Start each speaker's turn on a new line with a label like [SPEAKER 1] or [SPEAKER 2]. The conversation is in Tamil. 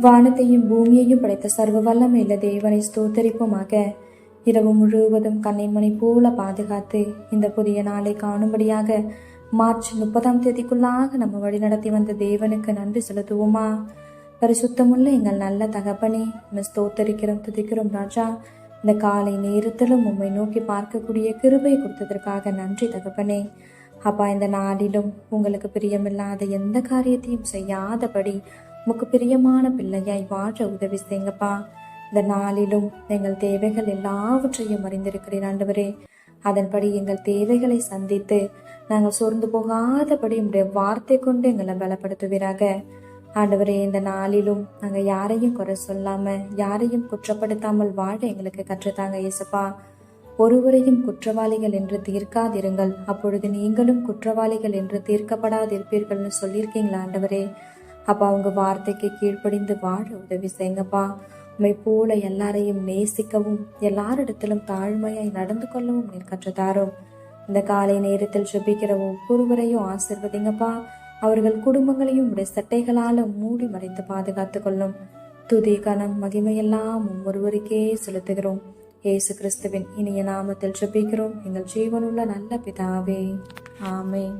[SPEAKER 1] வானத்தையும் பூமியையும் படைத்த சர்வ வல்லமையுள்ள தேவனை ஸ்தோத்தரிப்போமாக. இரவு முழுவதும் கண்ணைமணி போல பாதுகாத்து இந்த புதிய நாளை காணும்படியாக மார்ச் 30ஆம் தேதிக்குள்ளாக நம்ம வழி நடத்தி வந்த தேவனுக்கு நன்றி செலுத்துவோமா? பரிசுத்தமுள்ள எங்கள் நல்ல தகப்பனே, நம்ம ஸ்தோத்தரிக்கிறோம், துதிக்கிறோம் ராஜா. இந்த காலை நேரத்திலும் உம்மை நோக்கி பார்க்கக்கூடிய கிருபை கொடுத்ததற்காக நன்றி தகப்பனே. அப்பா, இந்த நாளிலும் உங்களுக்கு பிரியமில்லாத எந்த காரியத்தையும் செய்யாதபடி உமக்கு பிரியமான பிள்ளையாய் வாழ உதவி செய்யுங்கப்பா. இந்த நாளிலும் எங்கள் தேவைகள் எல்லாவற்றையும் அறிந்திருக்கிறீர் ஆண்டவரே. அதன்படி எங்கள் தேவைகளை சந்தித்து நாங்கள் சோர்ந்து போகாதபடி உடைய வார்த்தை கொண்டு எங்களை பலப்படுத்துவீராக ஆண்டவரே. இந்த நாளிலும் நாங்கள் யாரையும் குறை சொல்லாம, யாரையும் குற்றப்படுத்தாமல் வாழ எங்களுக்கு கற்றுத்தாங்க இயேசுப்பா. ஒருவரையும் குற்றவாளிகள் என்று தீர்க்காதிருங்கள், அப்பொழுது நீங்களும் குற்றவாளிகள் என்று தீர்க்கப்படாதிருப்பீர்கள்னு சொல்லியிருக்கீங்களா ஆண்டவரே. அப்பா, உங்க வார்த்தைக்கு கீழ்ப்படிந்து வாழ உதவி செய்யுங்கப்பா. உண்மை போல எல்லாரையும் நேசிக்கவும் எல்லாரிடத்திலும் தாழ்மையாய் நடந்து கொள்ளவும் நீர் கற்றுத்தாரும். இந்த காலை நேரத்தில் ஜெபிக்கிற ஒவ்வொருவரையும் ஆசிர்வதிங்கப்பா. அவர்கள் குடும்பங்களையும் உடைய சட்டைகளால மூடி மறைத்து பாதுகாத்து கொள்ளும். துதி, கனம், மகிமையெல்லாம் ஒருவருக்கே செலுத்துகிறோம். இயேசு கிறிஸ்துவின் இனிய நாமத்தில் ஜெபிக்கிறோம் எங்கள் ஜீவனுள்ள நல்ல பிதாவே, ஆமென்.